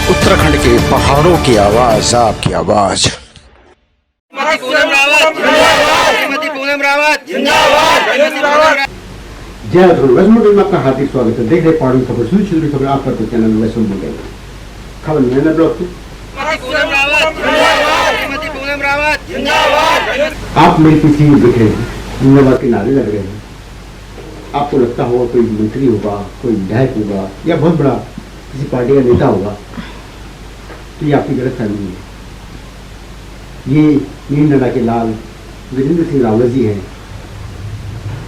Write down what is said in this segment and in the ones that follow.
उत्तराखंड के पहाड़ों की आवाज, आपकी आवाज। जय वैष्णो में आपका हार्दिक स्वागत है। देख रहे पहाड़ी खबर, सुनी चल रही खबर आपका तो चैनल वैष्णो बोल रहे खबर मेरा ब्लॉग से। आप मेरे पीछे देख रहे हैं, जिंदाबाद के नारे लग रहे हैं। आपको लगता होगा कोई मंत्री होगा, कोई विधायक होगा या बहुत बड़ा किसी पार्टी का नेता होगा, तो ये आपकी गलत फहमी है। ये नींद के लाल वीरेंद्र सिंह रावत जी हैं,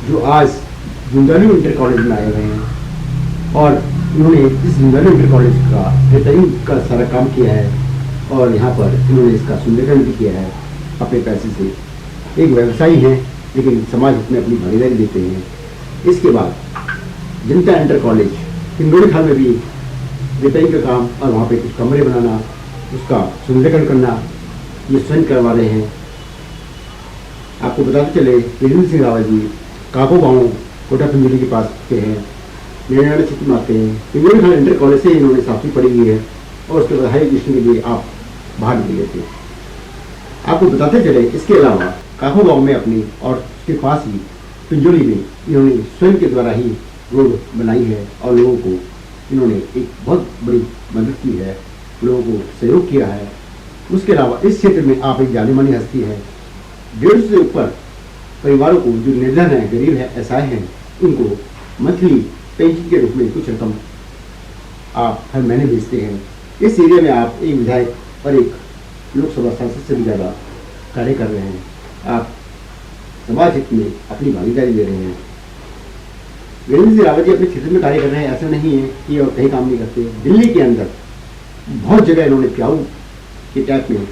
जो आज झुंझानू इंटर कॉलेज में आए हुए हैं और इन्होंने इस झुंझानू इंटर कॉलेज का बेहतरीन का सारा काम किया है और यहाँ पर इन्होंने इसका सुंदरीकरण भी किया है अपने पैसे से। एक व्यवसायी हैं लेकिन समाज में अपनी भागीदारी देते हैं। इसके बाद जनता इंटर कॉलेज इंदौरी खाल में भी रिपेयरिंग का काम और वहाँ पे कुछ कमरे बनाना, उसका सुंदरीकरण करना, ये स्वयं करवा रहे हैं। आपको बताते चले वीरेंद्र सिंह रावत जी काको गाँव कोटा पिंजोली के पास के हैं, निर्णय क्षेत्र में आते हैं। इंदौरी खाल इंटर कॉलेज से इन्होंने साफी पढ़ी हुई है और उसके बाद हाई एजुकेशन के लिए आप बाहर निकल लेते हैं। आपको बताते चले इसके अलावा काको गाँव में अपनी और उसके पास ही पिंजोली में इन्होंने स्वयं के द्वारा ही रोड बनाई है और लोगों को इन्होंने एक बहुत बड़ी मदद की है, लोगों को सहयोग किया है। उसके अलावा इस क्षेत्र में आप एक जानी मानी हस्ती है। 150 से ऊपर परिवारों को जो निर्धन है, गरीब है, असहाय हैं, उनको मंथली पेंशन के रूप में कुछ रकम आप हर महीने भेजते हैं। इस एरिया में आप एक विधायक और एक लोकसभा सांसद से भी ज़्यादा कार्य कर रहे हैं। आप समाज हित में अपनी भागीदारी दे रहे हैं। वीरेंद्र सिंह रावत जी अपने क्षेत्र में कार्य कर रहे हैं, ऐसा नहीं है कि और कहीं काम नहीं करते। दिल्ली के अंदर बहुत जगह इन्होंने प्याऊ के टैप में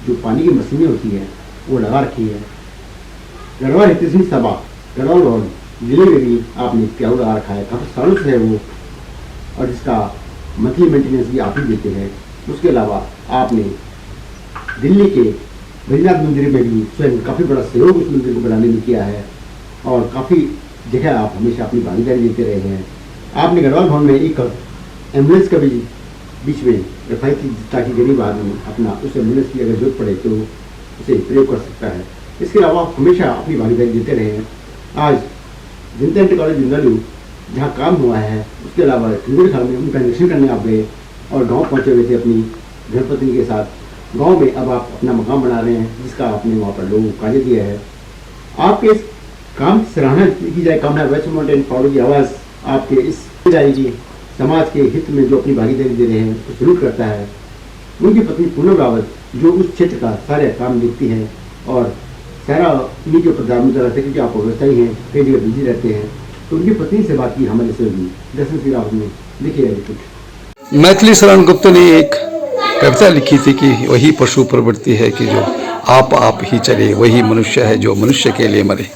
जो पानी की मशीनें होती है वो लगा रखी है। गढ़वाल हितैषी सभा गढ़वाल भवन जिले में भी आपने प्याऊ लगा रखा है, काफ़ी सालों से है वो, और जिसका मंथली मेंटेनेंस भी आप ही देते हैं। उसके अलावा आपने दिल्ली के बद्रीनाथ मंदिर में भी स्वयं काफ़ी बड़ा सहयोग उस मंदिर को बनाने में किया है और काफ़ी जगह आप हमेशा अपनी भागीदारी देते रहे हैं। आपने गढ़वाल भवन में एक एम्बुलेंस का भी बीच में रखाई थी ताकि गरीब आदमी अपना उस एम्बुलेंस की अगर जरूरत पड़े तो उसे प्रयोग कर सकता है। इसके अलावा आप हमेशा अपनी भागीदारी देते रहे हैं। आज जनता इंटर कॉलेज झुंझानू जहाँ काम हुआ है, उसके अलावा इंदौरी खाल में उनका निरीक्षण करने आप गए और गाँव पहुँचे हुए थे अपनी धर्मपत्नी के साथ। गाँव में अब आप अपना मकान बना रहे हैं जिसका आपने वहाँ पर लोगों को कार्य दिया है। आपके इस काम की सराहना की जाए, कामना वैष्णो माउंटेन पहाड़ों की आवाज़ आपके इस जाएगी। समाज के हित में जो अपनी भागीदारी दे रहे हैं तो जरूर करता है। उनकी पत्नी पूनम रावत जो उस क्षेत्र का सारे काम देखती है और सारा इन्हीं के ऊपर दारोमदार रहते हैं क्योंकि आप व्यवसायी हैं, कई जगह बिजी रहते हैं। तो उनकी पत्नी से बात की हमारे सहयोगी दर्शन सिंह रावत ने। देखिए कुछ मैथिली शरण गुप्त ने एक कविता लिखी थी कि वही पशु प्रवृत्ति है कि जो आप ही चले, वही मनुष्य है जो मनुष्य के लिए मरे।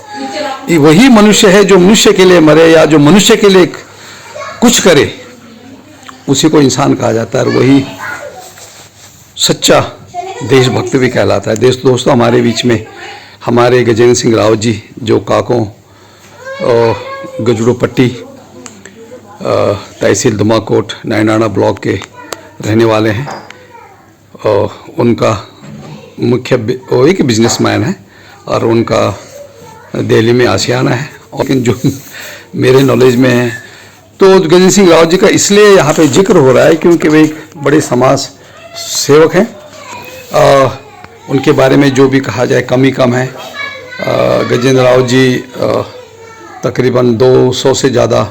वही मनुष्य है जो मनुष्य के लिए मरे या जो मनुष्य के लिए कुछ करे, उसी को इंसान कहा जाता है और वही सच्चा देशभक्त भी कहलाता है। दोस्तों हमारे बीच में हमारे गजेंद्र सिंह रावत जी जो काकों गजड़ोपट्टी तहसील दुमाकोट नायनाना ब्लॉक के रहने वाले हैं। उनका मुख्य वो एक बिजनेसमैन है और उनका दिल्ली में आशियाना है। लेकिन जो मेरे नॉलेज में है तो गजेंद्र सिंह रावत जी का इसलिए यहाँ पे जिक्र हो रहा है क्योंकि वे एक बड़े समाज सेवक हैं। उनके बारे में जो भी कहा जाए कम ही कम है। गजेंद्र रावत जी तकरीबन 200 से ज़्यादा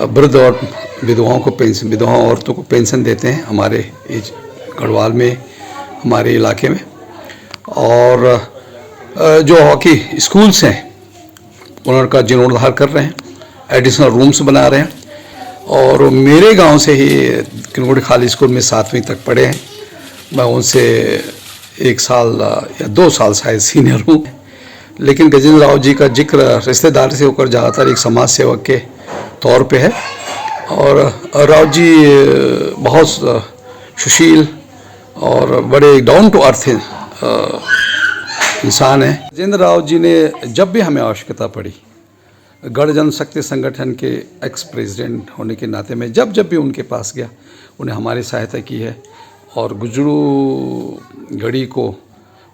वृद्ध और विधवाओं को पेंशन, विधवा औरतों को पेंशन देते हैं हमारे इस गढ़वाल में, हमारे इलाके में। और जो हॉकी स्कूल्स हैं उनका जीर्णोद्धार कर रहे हैं, एडिशनल रूम्स बना रहे हैं। और मेरे गांव से ही किनगुड़ी खाली स्कूल में 7वीं तक पढ़े हैं। मैं उनसे 1 साल या 2 साल शायद सीनियर हूँ। लेकिन गजेंद्र रावत जी का जिक्र रिश्तेदार से होकर ज़्यादातर एक समाज सेवक के तौर पे है। और रावत जी बहुत सुशील और बड़े डाउन टू अर्थ इंसान हैं। गजेंद्र रावत जी ने जब भी हमें आवश्यकता पड़ी गढ़ जनशक्ति संगठन के एक्स प्रेसिडेंट होने के नाते मैं जब जब भी उनके पास गया उन्हें हमारी सहायता की है। और गुजरू गढ़ी को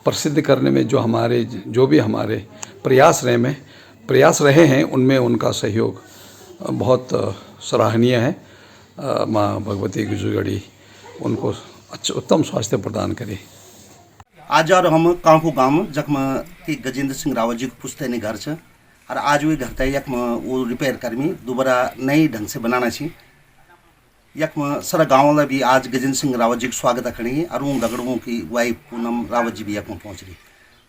प्रसिद्ध करने में जो भी हमारे प्रयास रहे हैं उनमें उनका सहयोग बहुत सराहनीय है। माँ भगवती गुजरू गढ़ी उनको उत्तम स्वास्थ्य प्रदान करे। आज और हम कांकू गांव जखमा कि गजेंद्र सिंह रावत जी को पुश्तैनी घर छ और आज वही घर तक यखमा वो रिपेयर कर्मी दोबारा नई ढंग से बनाना छी। यखमा सारा गाँव वाला भी आज गजेंद्र सिंह रावत जी को स्वागत खड़ी और उन दगड़ों की वाइफ पूनम रावत जी भी यखमा पहुँच रही।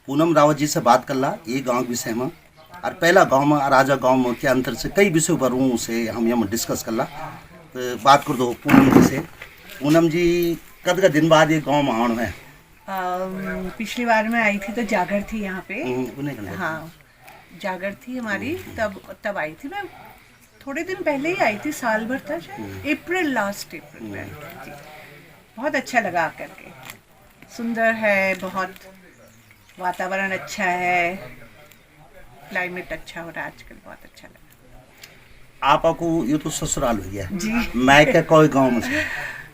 पूनम रावत जी से बात कर ला ये गाँव के विषय में और पहला गाँव में और आजा गाँव में के अंतर से कई विषयों पर से हम यहाँ डिस्कस कर ला। तो बात कर दो पूनम जी से। पूनम जी कद का दिन बाद ये गाँव में आना है? पिछली बार मैं आई थी तो जागर थी यहाँ पे। हाँ जागर थी हमारी, तब आई थी। मैं थोड़े दिन पहले ही आई थी, साल भर था शायद, लास्ट अप्रैल में आई थी। बहुत अच्छा लगा आकर के, सुंदर है, बहुत वातावरण अच्छा है, क्लाइमेट अच्छा हो रहा है आजकल, बहुत अच्छा लगा। आपको ये तो ससुराल हो गया जी। मायका कोई गाँव में से?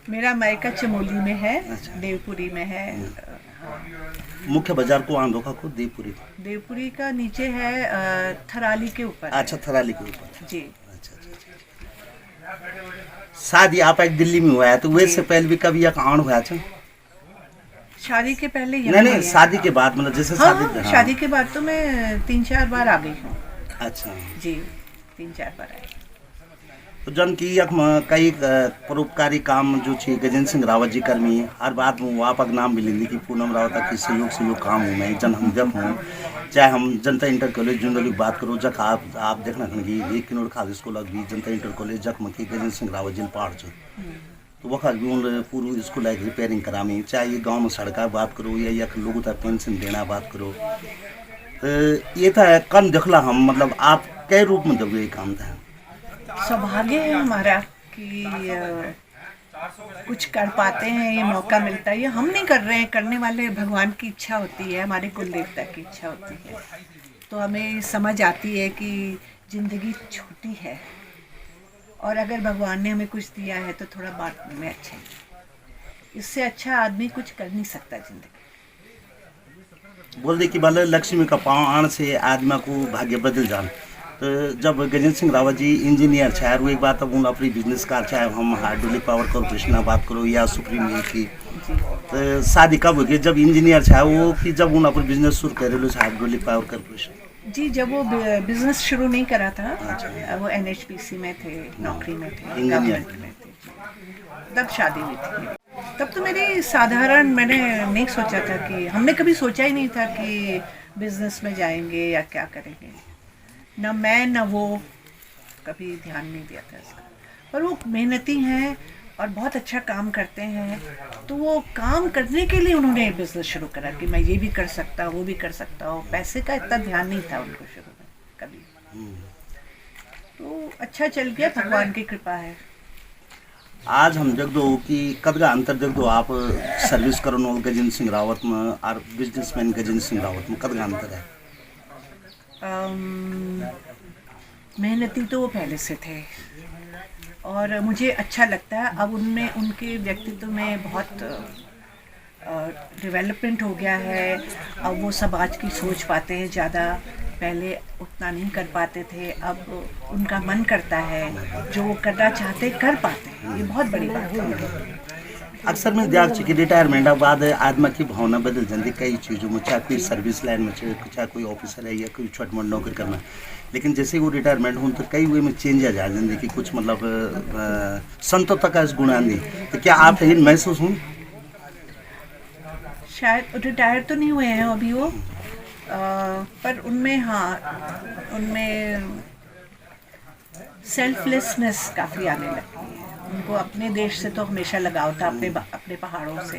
मेरा मायका चमोली में है। अच्छा। देवपुरी में है। मुख्य बाजार को आंधो का खुद देवपुरी का नीचे है, थराली के ऊपर। अच्छा, थराली के ऊपर जी। अच्छा। शादी आप एक दिल्ली में हुआ है तो वैसे पहले भी कभी एक आन हुआ था? शादी के पहले नहीं, शादी के बाद मतलब जैसे शादी के बाद तो मैं 3-4 बार आ गई हूँ। अच्छा जी, 3-4 बार आई। तो जन की कई परोपकारी काम जो छी गजेंद्र सिंह रावत जी कर्मी हर बात में आप नाम भी लेंगे कि पूनम रावत की सहयोग काम हूँ मैं जन हम जब हूँ, चाहे हम जनता इंटर कॉलेज जुंडली की बात करो जख आप देखना कि 1 किलोमीटर खाद स्कूल भी जनता इंटर कॉलेज जख में गजेंद्र सिंह रावत जी पहाड़ छो तो वक्त भी उन पूर्व स्कूल रिपेयरिंग करामी, चाहे ये गाँव में सड़का बात करो या यख लोगों तक पेंशन देना बात करो। तो ये था कम देखला हम मतलब आप कई रूप में जब ये काम था। सौभाग्य है हमारा कि कुछ कर पाते हैं, ये मौका मिलता है। ये हम नहीं कर रहे हैं, करने वाले भगवान की इच्छा होती है, हमारे कुल देवता की इच्छा होती है। तो हमें समझ आती है कि ज़िंदगी छोटी है और अगर भगवान ने हमें कुछ दिया है तो थोड़ा बांटने में अच्छा है। इससे अच्छा आदमी कुछ कर नहीं सकता जिंदगी। बोल दे कि बाल लक्ष्मी का पाँव आने से आदमी को भाग्य बदल जान। तो जब गजेंद्र सिंह रावत जी इंजीनियर छे और एक बात अब अपनी बिजनेस कार चाहे हम हाइड्रोलिक पावर कॉर्पोरेशन बात करो या सुप्रीम मिल्क की, तो शादी कब होगी जब इंजीनियर छे वो कि जब उन अपनी बिजनेस शुरू करेलो हाइड्रोलिक पावर कॉर्पोरेशन? जी, जब वो बिजनेस शुरू नहीं करा था, वो NHPC में थे, नौकरी में थे, गवर्नमेंट में थे, तब शादी हुई थी। तब तो मेरी साधारण, मैंने नहीं सोचा था कि, हमने कभी सोचा ही नहीं था कि बिजनेस में जाएंगे या क्या करेंगे। न मैं न वो कभी ध्यान नहीं दिया था इसका। पर वो मेहनती हैं और बहुत अच्छा काम करते हैं, तो वो काम करने के लिए उन्होंने बिजनेस शुरू करा कि मैं ये भी कर सकता हूँ, वो भी कर सकता हूँ। पैसे का इतना ध्यान नहीं था उनको शुरू में कभी। तो अच्छा चल गया, भगवान की कृपा है। आज हम देख दो कि कद का अंतर देख दो आप सर्विस करने वाले गजेंद्र सिंह रावत में और बिजनेसमैन गजेंद्र सिंह रावत में कद का अंतर है? मेहनती तो वो पहले से थे और मुझे अच्छा लगता है अब उनमें, उनके व्यक्तित्व में बहुत डेवलपमेंट हो गया है। अब वो समाज की सोच पाते हैं ज़्यादा, पहले उतना नहीं कर पाते थे। अब उनका मन करता है, जो वो करना चाहते कर पाते हैं, ये बहुत बड़ी बात है। अक्सर मैं देख कि रिटायरमेंट के बाद आदमी की भावना बदल जाती कई चीज़ों में, चाहे कोई सर्विस लाइन में चाहे कोई ऑफिसर है या कोई छोटी मोटी नौकरी करना, लेकिन जैसे वो रिटायरमेंट हो तो कई वे में चेंज आ जाती कि कुछ मतलब संतोषता का गुण आती। तो क्या आप यही महसूस हुई? शायद रिटायर तो नहीं हुए हैं अभी वो, पर उनमें उनमें सेल्फलेसनेस काफ़ी आने लगती है। उनको अपने देश से तो हमेशा लगाव था, अपने पहाड़ों से।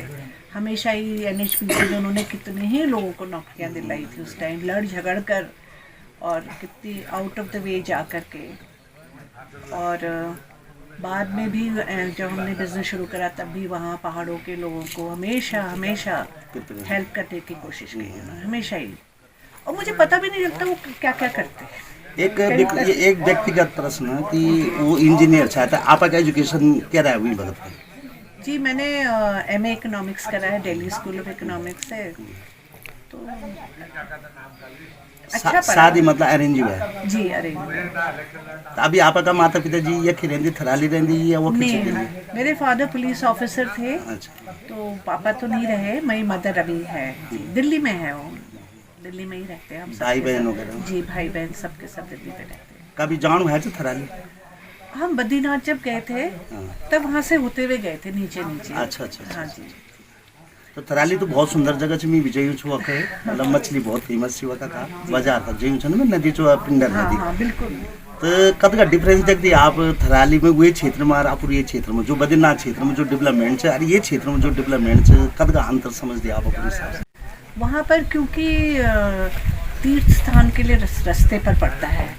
हमेशा ही NHPC में उन्होंने कितने ही लोगों को नौकरियां दिलाई थी उस टाइम, लड़ झगड़ कर और कितनी आउट ऑफ द वे जा कर के। और बाद में भी जब हमने बिज़नेस शुरू करा तब भी वहाँ पहाड़ों के लोगों को हमेशा हेल्प करने की कोशिश की उन्होंने, हमेशा ही। और मुझे पता भी नहीं लगता वो क्या क्या करते हैं। एक व्यक्तिगत प्रश्न कि वो इंजीनियर चाहता है, आपका एजुकेशन क्या रहा है हुई भगत में? जी मैंने MA इकोनॉमिक्स करा है दिल्ली स्कूल ऑफ इकोनॉमिक्स से। तो अच्छा पढ़ा। शादी मतलब अरेंज हुआ है? जी अरेंज। तो अभी आपका माता पिता जी ये रेंदी थराली रेंदी या वो नहीं, मेरे फादर पुलिस ऑफिसर थे। अच्छा। तो पापा तो नहीं रहे, मेरी मदर अभी है, दिल्ली में है वो, दिल्ली में ही रहते हैं हम सब। भाई बहन वगैरह? जी भाई बहन सबके सब दिल्ली में रहते हैं। कभी जान है तो थराली? हम बद्रीनाथ जब गए थे तब वहाँ से होते हुए गए थे नीचे नीचे। अच्छा अच्छा। हाँ जी। तो थराली तो बहुत सुंदर जगह छ, मैं विजय छु वहाँ मतलब मछली बहुत फेमस छी वहाँ का बाजार तक जई छ ना नदी चो पिंडर हाँ नदी। हाँ बिल्कुल। तो कद का डिफरेंस देखती आप थराली में वही क्षेत्र में और आप ये क्षेत्र में जो बद्रीनाथ क्षेत्र में जो डेवलपमेंट है और ये क्षेत्र में जो डेवलपमेंट है कद का अंतर समझ दिया आप अपने हिसाब से? वहाँ पर क्योंकि तीर्थ स्थान के लिए रास्ते पर पड़ता है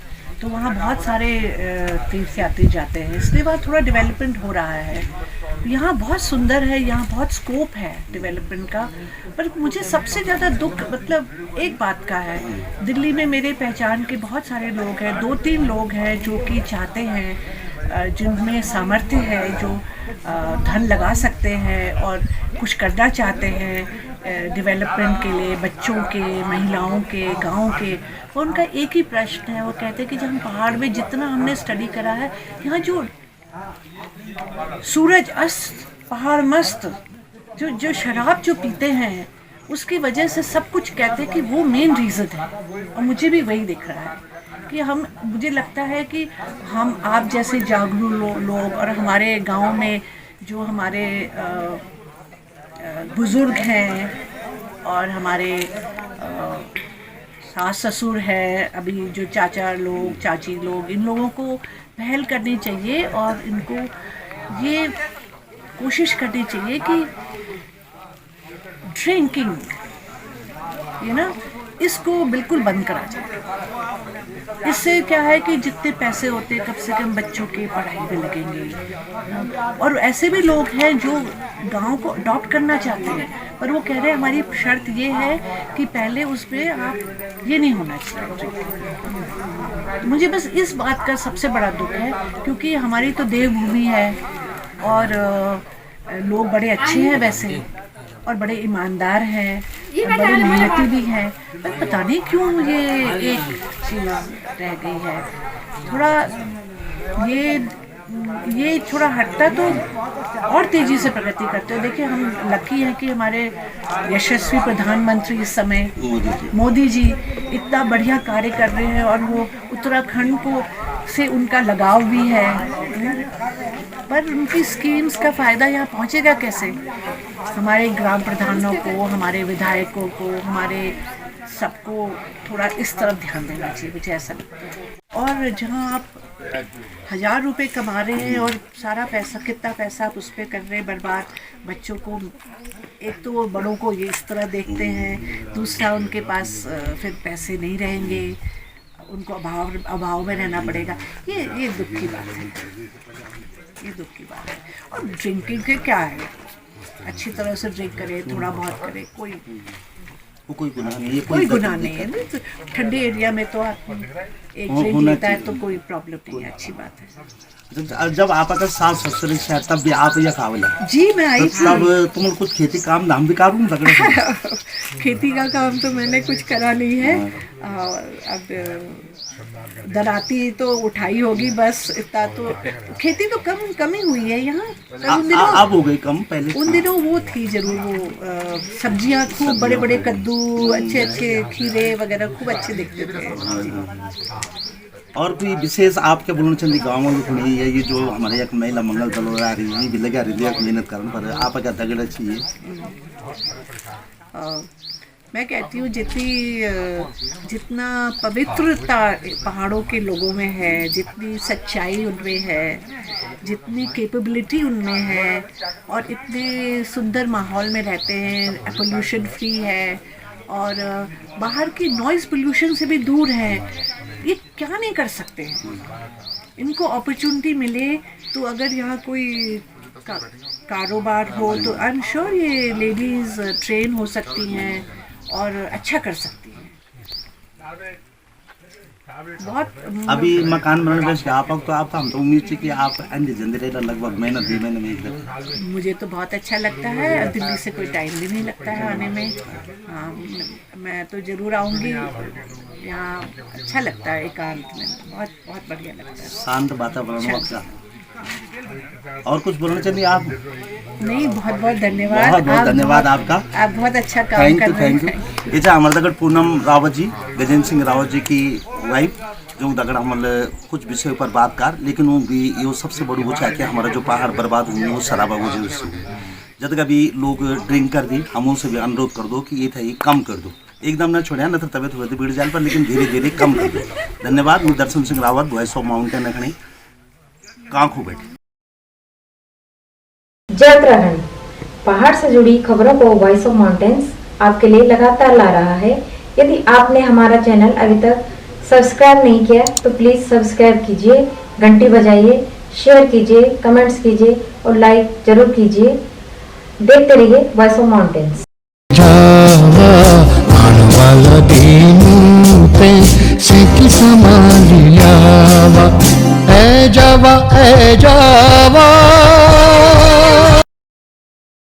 तो वहाँ बहुत सारे तीर्थ यात्री जाते हैं, इसलिए वहाँ थोड़ा डेवलपमेंट हो रहा है। यहाँ बहुत सुंदर है, यहाँ बहुत स्कोप है डेवलपमेंट का। पर मुझे सबसे ज़्यादा दुख मतलब एक बात का है, दिल्ली में मेरे पहचान के बहुत सारे लोग हैं, 2-3 लोग हैं जो कि चाहते हैं, जिनमें सामर्थ्य है, जो धन लगा सकते हैं और कुछ करना चाहते हैं डेवलपमेंट के लिए, बच्चों के, महिलाओं के, गाँव के। और उनका एक ही प्रश्न है, वो कहते हैं कि जब हम पहाड़ में जितना हमने स्टडी करा है, यहाँ जो सूरज अस्त पहाड़ मस्त, जो शराब जो पीते हैं उसकी वजह से सब कुछ कहते हैं कि वो मेन रीज़न है। और मुझे भी वही दिख रहा है कि मुझे लगता है कि हम आप जैसे जागरूक लोग और हमारे गांव में जो हमारे बुज़ुर्ग हैं और हमारे सास ससुर है, अभी जो चाचा लोग चाची लोग, इन लोगों को पहल करनी चाहिए और इनको ये कोशिश करनी चाहिए कि ड्रिंकिंग इसको बिल्कुल बंद करा जाए। इससे क्या है कि जितने पैसे होते हैं कम से कम बच्चों की पढ़ाई में लगेंगे। और ऐसे भी लोग हैं जो गांव को अडॉप्ट करना चाहते हैं, पर वो कह रहे हैं हमारी शर्त ये है कि पहले उस पर आप ये नहीं होना चाहिए। मुझे बस इस बात का सबसे बड़ा दुख है, क्योंकि हमारी तो देवभूमि है और लोग बड़े अच्छे हैं वैसे और बड़े ईमानदार हैं और बड़े मेहनती भी हैं, पर पता नहीं क्यों ये एक चीज़ रह गई है। थोड़ा ये थोड़ा हटता तो और तेज़ी से प्रगति करते हो। देखिए हम लकी हैं कि हमारे यशस्वी प्रधानमंत्री इस समय मोदी जी इतना बढ़िया कार्य कर रहे हैं और वो उत्तराखंड को से उनका लगाव भी है, पर उनकी स्कीम्स का फ़ायदा यहाँ पहुँचेगा कैसे? हमारे ग्राम प्रधानों को, हमारे विधायकों को, हमारे सबको थोड़ा इस तरफ ध्यान देना चाहिए, मुझे ऐसा लगता है। और जहाँ आप 1000 रुपये कमा रहे हैं और सारा पैसा, कितना पैसा आप उस पर कर रहे हैं बर्बाद, बच्चों को एक तो वो बड़ों को ये इस तरह देखते हैं, दूसरा उनके पास फिर पैसे नहीं रहेंगे, उनको अभाव में रहना पड़ेगा। ये दुख की बात है, ये दुख की बात है। और ड्रिंकिंग के क्या है, अच्छी तरह से ड्रिंक करे, थोड़ा बहुत करे, कोई गुनाह नहीं है, कोई गुनाह नहीं है। तो ठंडे एरिया में तो आदमी एक ड्रिंक लेता है तो कोई प्रॉब्लम नहीं है, अच्छी बात है। जब आपका सास ससुर है तब भी आप यह खावला? जी मैं आई थी। तब तुम कुछ खेती काम धाम भी करूँ लगड़े? खेती का काम तो मैंने कुछ करा नहीं है, अब दराती तो उठाई होगी बस, इतना तो खेती तो कम ही हुई है यहाँ। अब हो गई कम, पहले उन दिनों वो थी जरूर, वो सब्जियाँ खूब बड़े बड़े कद्दू, अच्छे खीरे वगैरह खूब अच्छे दिखते थे। और कोई विशेष आपके बोलना चाहिए गाँव में खुली है ये जो हमारे एक महिला मंगल दल आ रही है भी लगा रही है मेहनत करने पर आप क्या तगड़ा चाहिए? मैं कहती हूँ जितना पवित्रता पहाड़ों के लोगों में है, जितनी सच्चाई उनमें है, जितनी कैपेबिलिटी उनमें है और इतने सुंदर माहौल में रहते हैं, पोल्यूशन फ्री है और बाहर की नॉइज़ पोल्यूशन से भी दूर है, ये क्या नहीं कर सकते हैं? इनको अपॉर्चुनिटी मिले तो अगर यहाँ कोई कारोबार हो तो आई एम श्योर ये लेडीज़ ट्रेन हो सकती हैं और अच्छा कर सकती हैं। बहुत अभी मकान बनने बेच के आप तो आप हम तो उम्मीद थी कि आप अंधे जंदे रहे लगभग महीना 2 महीने में एकदम। मुझे तो बहुत अच्छा लगता है, दिल्ली से कोई टाइम भी नहीं लगता है आने में। हाँ, मैं तो ज़रूर आऊँगी, यहाँ अच्छा लगता है एकांत में, बहुत बहुत बढ़िया लगता है। शांत वातावरण आपका। और कुछ बोलना चाहिए आप? नहीं, बहुत बहुत धन्यवाद। बहुत बहुत धन्यवाद आपका। आप बहुत अच्छा काम थैंक कर यू रहे थैंक हैं। यू। ये जो हमारे दगड़ पूनम रावत जी, गजेंद्र सिंह रावत जी की वाइफ, जो दगड़ हमारे कुछ विषय पर बात कर, लेकिन वो भी ये सबसे बड़ी वो है कि हमारा जो पहाड़ बर्बाद हुए वो शराबा वजह से। जब कभी लोग ड्रिंक कर दी, हम उनसे भी अनुरोध कर दो कि ये था ये कम कर दो, एकदम न छोड़िया, न तो तबियत हुए बिगड़ जाए पर, लेकिन धीरे धीरे कम कर दो। धन्यवाद। मैं Darshan Singh Rawat, voice of mountain अखणी, कांखू बैठे। जय उत्तराखंड। पहाड़ से जुड़ी खबरों को वॉइस ऑफ माउंटेन्स आपके लिए लगातार ला रहा है। यदि आपने हमारा चैनल अभी तक सब्सक्राइब नहीं किया तो प्लीज सब्सक्राइब कीजिए, घंटी बजाइए, शेयर कीजिए, कमेंट्स कीजिए और लाइक जरूर कीजिए। देखते रहिए वॉइस ऑफ माउंटेन्स। वाला दीनू पे से संभालियावा, ए जावा